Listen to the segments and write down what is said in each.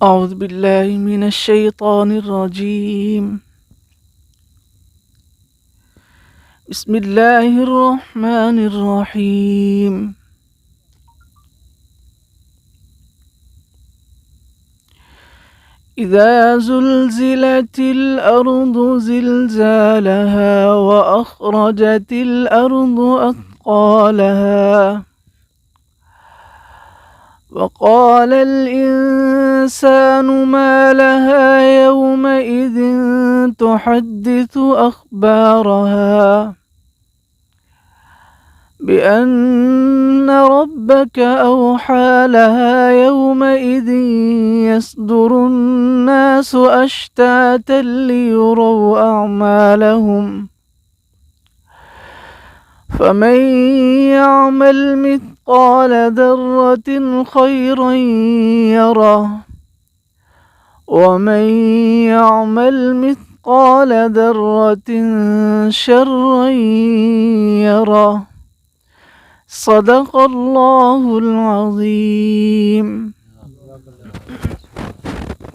أعوذ بالله من الشيطان الرجيم بسم الله الرحمن الرحيم إذا زلزلت الأرض زلزالها وأخرجت الأرض أثقالها وقال الإنسان ما لها يومئذ تحدث أخبارها بأن ربك أوحى لها يومئذ يصدر الناس أشتاتا ليروا أعمالهم فمن يعمل مثقال ذرة خيرا يره ومن يعمل مثقال ذرة شرا يره صدق الله العظيم.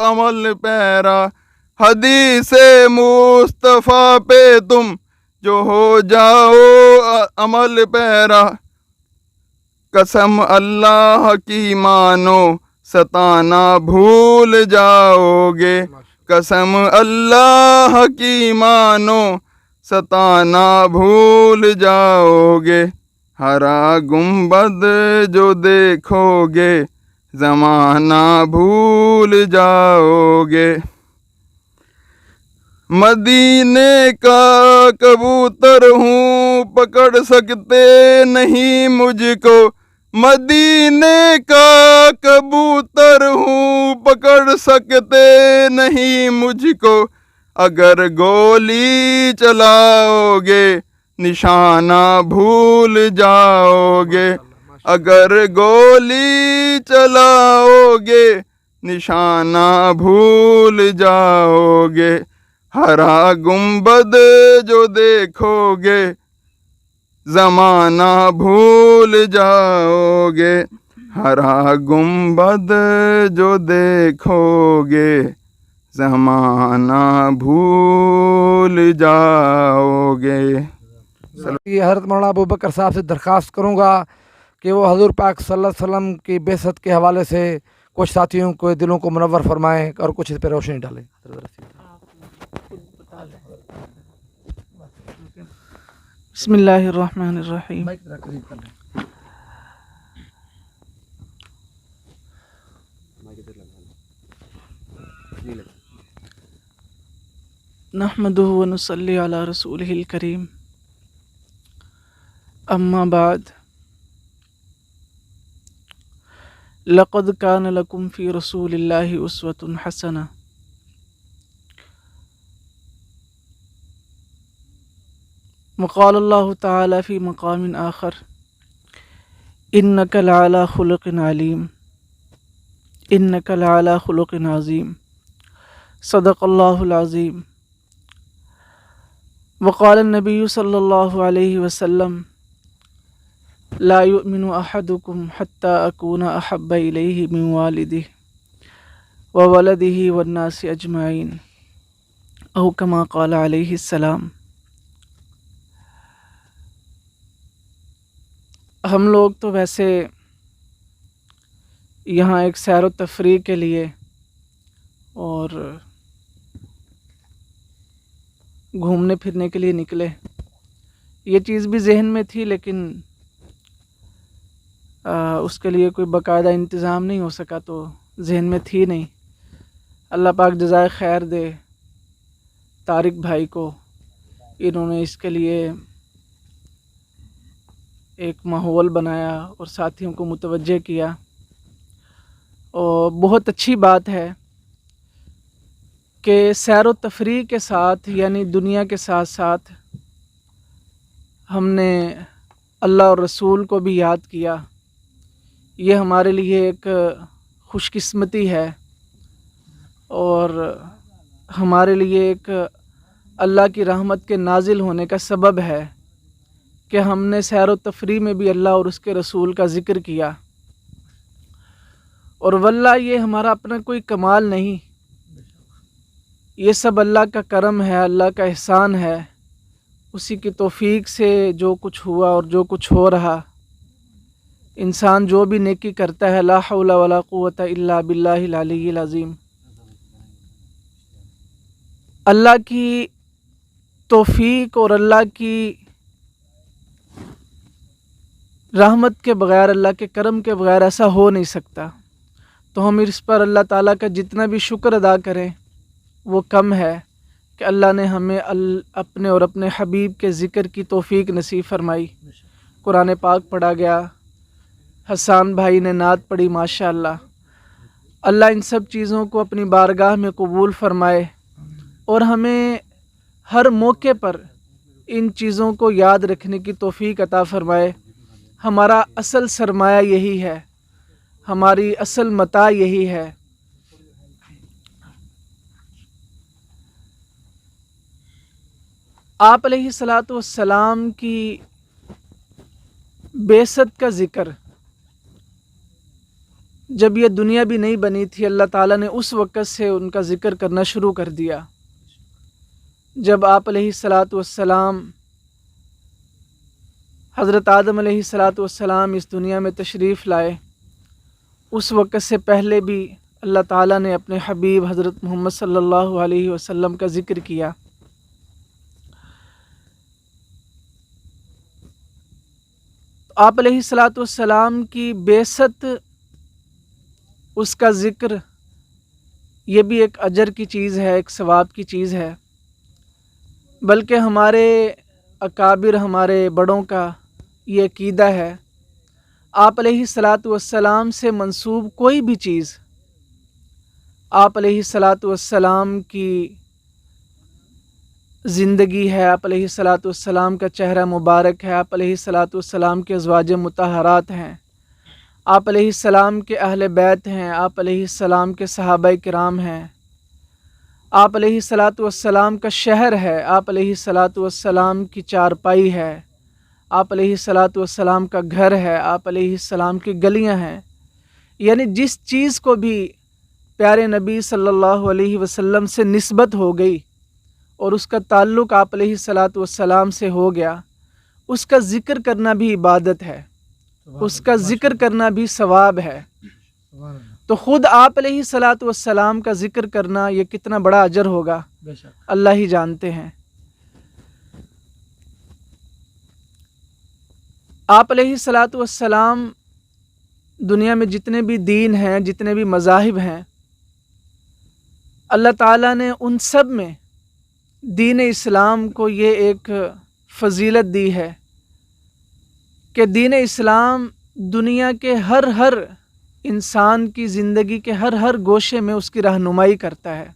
عمل پیرا، حدیث مصطفیٰ پہ تم جو ہو جاؤ عمل پیرا، قسم اللہ کی مانو ستانا بھول جاؤ گے، قسم اللہ کی مانو ستانا بھول جاؤ گے، ہرا گنبد جو دیکھو گے زمانہ بھول جاؤ گے، مدینے کا کبوتر ہوں پکڑ سکتے نہیں مجھ کو، مدینے کا کبوتر ہوں پکڑ سکتے نہیں مجھ کو، اگر گولی چلاؤ گے نشانہ بھول جاؤ گے، اگر گولی چلاؤ گے نشانہ بھول جاؤ گے، ہرا گنبد جو دیکھو گے زمانہ بھول جاؤ گے، ہرا گنبد جو دیکھو گے زمانہ بھول جاؤ گے۔ یہ حضرت مولانا ابو بکر صاحب سے درخواست کروں گا کہ وہ حضور پاک صلی اللہ علیہ وسلم کی بعثت کے حوالے سے کچھ ساتھیوں کو دلوں کو منور فرمائیں اور کچھ اس پہ روشنی ڈالیں۔ بسم اللہ الرحمن الرحیم۔ نحمدہ ونصلی علی رسولہ الکریم، اما بعد، لقد کان لکم فی رسول اللہ اسوۃ حسنہ، وقال اللہ تعالی فی مقام آخر انک لعلی خلق علیم، انک لعلی خلق عظیم، صدق اللہ العظیم۔ وقال النبی صلی اللہ علیہ وسلم لا یؤمن احدکم حتی اکون احب الیہ من والدہ وولدہ والناس اجمعین، او کما قال علیہ السلام۔ ہم لوگ تو ویسے یہاں ایک سیر و تفریح کے لیے اور گھومنے پھرنے کے لیے نکلے، یہ چیز بھی ذہن میں تھی لیکن اس کے لیے کوئی باقاعدہ انتظام نہیں ہو سکا تو ذہن میں تھی نہیں۔ اللہ پاک جزائے خیر دے طارق بھائی کو، انہوں نے اس کے لیے ایک ماحول بنایا اور ساتھیوں کو متوجہ کیا، اور بہت اچھی بات ہے کہ سیر و تفریح کے ساتھ یعنی دنیا کے ساتھ ساتھ ہم نے اللہ اور رسول کو بھی یاد کیا۔ یہ ہمارے لیے ایک خوش قسمتی ہے اور ہمارے لیے ایک اللہ کی رحمت کے نازل ہونے کا سبب ہے کہ ہم نے سیر و تفریح میں بھی اللہ اور اس کے رسول کا ذکر کیا، اور واللہ یہ ہمارا اپنا کوئی کمال نہیں، یہ سب اللہ کا کرم ہے، اللہ کا احسان ہے، اسی کی توفیق سے جو کچھ ہوا اور جو کچھ ہو رہا۔ انسان جو بھی نیکی کرتا ہے لا حول ولا قوت الا باللہ العلی العظیم، اللہ کی توفیق اور اللہ کی رحمت کے بغیر، اللہ کے کرم کے بغیر ایسا ہو نہیں سکتا، تو ہم اس پر اللہ تعالیٰ کا جتنا بھی شکر ادا کریں وہ کم ہے کہ اللہ نے ہمیں اپنے اور اپنے حبیب کے ذکر کی توفیق نصیب فرمائی۔ قرآن پاک پڑھا گیا، حسان بھائی نے نعت پڑھی، ماشاءاللہ۔ اللہ ان سب چیزوں کو اپنی بارگاہ میں قبول فرمائے اور ہمیں ہر موقع پر ان چیزوں کو یاد رکھنے کی توفیق عطا فرمائے۔ ہمارا اصل سرمایہ یہی ہے، ہماری اصل متاع یہی ہے۔ آپ علیہ الصلاۃ والسلام کی بعثت کا ذکر جب یہ دنیا بھی نہیں بنی تھی اللہ تعالیٰ نے اس وقت سے ان کا ذکر کرنا شروع کر دیا۔ جب آپ علیہ الصلاۃ والسلام حضرت آدم علیہ الصلاۃ والسلام اس دنیا میں تشریف لائے، اس وقت سے پہلے بھی اللہ تعالیٰ نے اپنے حبیب حضرت محمد صلی اللہ علیہ وسلم کا ذکر کیا۔ آپ علیہ الصلاۃ والسلام کی بعثت، اس کا ذکر، یہ بھی ایک اجر کی چیز ہے، ایک ثواب کی چیز ہے، بلکہ ہمارے اکابر، ہمارے بڑوں کا یہ عقیدہ ہے، آپ علیہ الصلاۃ والسلام سے منسوب کوئی بھی چیز، آپ علیہ الصلاۃ والسلام کی زندگی ہے، آپ علیہ الصلاۃ والسلام کا چہرہ مبارک ہے، آپ علیہ الصلاۃ والسلام کے ازواج مطہرات ہیں، آپ علیہ السلام کے اہل بیت ہیں، آپ علیہ السلام کے صحابہ کرام ہیں، آپ علیہ الصلاۃ والسلام کا شہر ہے، آپ علیہ الصلاۃ والسلام کی چارپائی ہے، آپ علیہ الصلاۃ والسلام کا گھر ہے، آپ علیہ السلام کی گلیاں ہیں، یعنی جس چیز کو بھی پیارے نبی صلی اللہ علیہ وسلم سے نسبت ہو گئی اور اس کا تعلق آپ علیہ الصلاۃ والسلام سے ہو گیا، اس کا ذکر کرنا بھی عبادت ہے، اس کا ذکر کرنا بھی ثواب ہے۔ تو خود آپ علیہ الصلاۃ والسلام کا ذکر کرنا یہ کتنا بڑا اجر ہوگا اللہ ہی جانتے ہیں۔ آپ علیہ الصلاۃ والسلام دنیا میں جتنے بھی دین ہیں، جتنے بھی مذاہب ہیں، اللہ تعالیٰ نے ان سب میں دین اسلام کو یہ ایک فضیلت دی ہے کہ دین اسلام دنیا کے ہر انسان کی زندگی کے ہر گوشے میں اس کی رہنمائی کرتا ہے،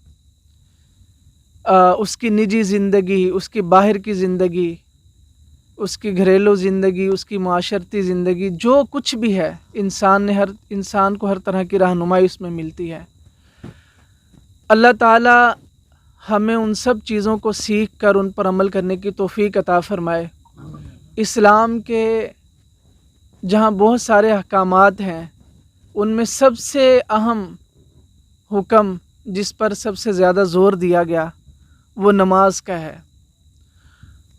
اس کی نجی زندگی، اس کی باہر کی زندگی، اس کی گھریلو زندگی، اس کی معاشرتی زندگی، جو کچھ بھی ہے انسان کو ہر طرح کی رہنمائی اس میں ملتی ہے۔ اللہ تعالیٰ ہمیں ان سب چیزوں کو سیکھ کر ان پر عمل کرنے کی توفیق عطا فرمائے۔ اسلام کے جہاں بہت سے احکامات ہیں، ان میں سب سے اہم حکم جس پر سب سے زیادہ زور دیا گیا وہ نماز کا ہے۔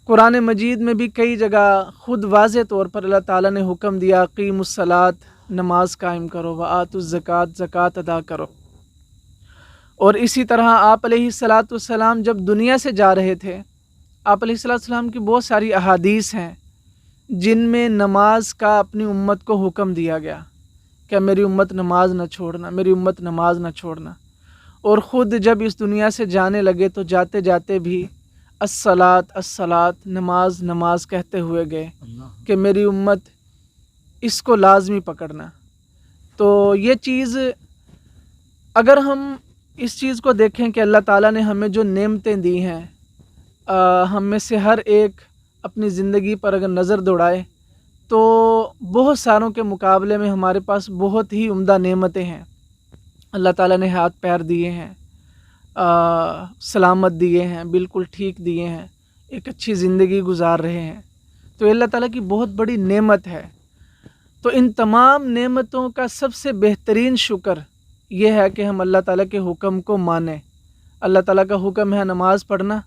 قرآن مجید میں بھی کئی جگہ خود واضح طور پر اللہ تعالیٰ نے حکم دیا، اقیموا الصلاۃ، نماز قائم کرو، وآتوا الزکوٰۃ، زکوٰۃ ادا کرو۔ اور اسی طرح آپ علیہ الصلاۃ والسلام جب دنیا سے جا رہے تھے، آپ علیہ الصلاۃ والسلام کی بہت ساری احادیث ہیں جن میں نماز کا اپنی امت کو حکم دیا گیا کہ میری امت نماز نہ چھوڑنا، میری امت نماز نہ چھوڑنا۔ اور خود جب اس دنیا سے جانے لگے تو جاتے جاتے بھی الصلاۃ الصلاۃ، نماز نماز کہتے ہوئے گئے کہ میری امت اس کو لازمی پکڑنا۔ تو یہ چیز، اگر ہم اس چیز کو دیکھیں کہ اللہ تعالیٰ نے ہمیں جو نعمتیں دی ہیں، ہم میں سے ہر ایک اپنی زندگی پر اگر نظر دوڑائے تو بہت ساروں کے مقابلے میں ہمارے پاس بہت ہی عمدہ نعمتیں ہیں۔ اللہ تعالیٰ نے ہاتھ پیر دیے ہیں، سلامت دیے ہیں، بالکل ٹھیک دیے ہیں، ایک اچھی زندگی گزار رہے ہیں، تو اللہ تعالیٰ کی بہت بڑی نعمت ہے۔ تو ان تمام نعمتوں کا سب سے بہترین شکر یہ ہے کہ ہم اللہ تعالیٰ کے حکم کو مانیں۔ اللہ تعالیٰ کا حکم ہے نماز پڑھنا،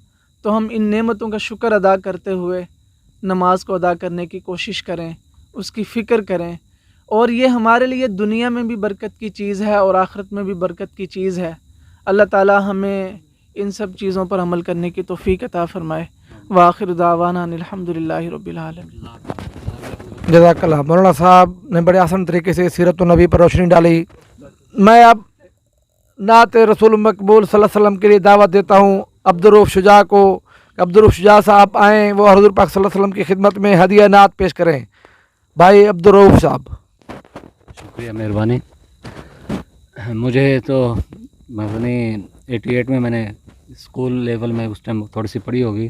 تو ہم ان نعمتوں کا شکر ادا کرتے ہوئے نماز کو ادا کرنے کی کوشش کریں، اس کی فکر کریں، اور یہ ہمارے لیے دنیا میں بھی برکت کی چیز ہے اور آخرت میں بھی برکت کی چیز ہے۔ اللہ تعالیٰ ہمیں ان سب چیزوں پر عمل کرنے کی توفیق عطا فرمائے۔ وآخر دعوانا ان الحمدللہ رب العالمین۔ جزاک اللہ۔ مولانا صاحب نے بڑے آسان طریقے سے سیرت النبی پر روشنی ڈالی۔ میں اب نعت رسول مقبول صلی اللہ علیہ وسلم کے لیے دعوت دیتا ہوں عبدالرؤف شجاع کو۔ عبدالرؤف شجاع صاحب آئیں، وہ حضور پاک صلی اللہ علیہ وسلم کی خدمت میں ہدیہ نعت پیش کریں۔ بھائی عبدالرؤف صاحب۔ شکریہ، مہربانی۔ مجھے تو اپنی 88 میں نے اسکول لیول میں اس ٹائم تھوڑی سی پڑھی ہوگی،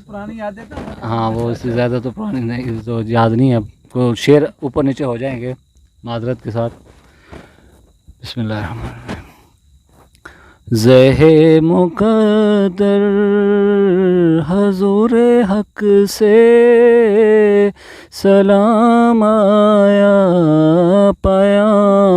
پرانی یادیں کا، ہاں وہ اس سے زیادہ تو پرانی نہیں، تو یاد نہیں ہے، کو شعر اوپر نیچے ہو جائیں گے معذرت کے ساتھ۔ بسم اللہ الرحمن الرحیم۔ زہ مقدر حضور حق سے سلام آیا پیام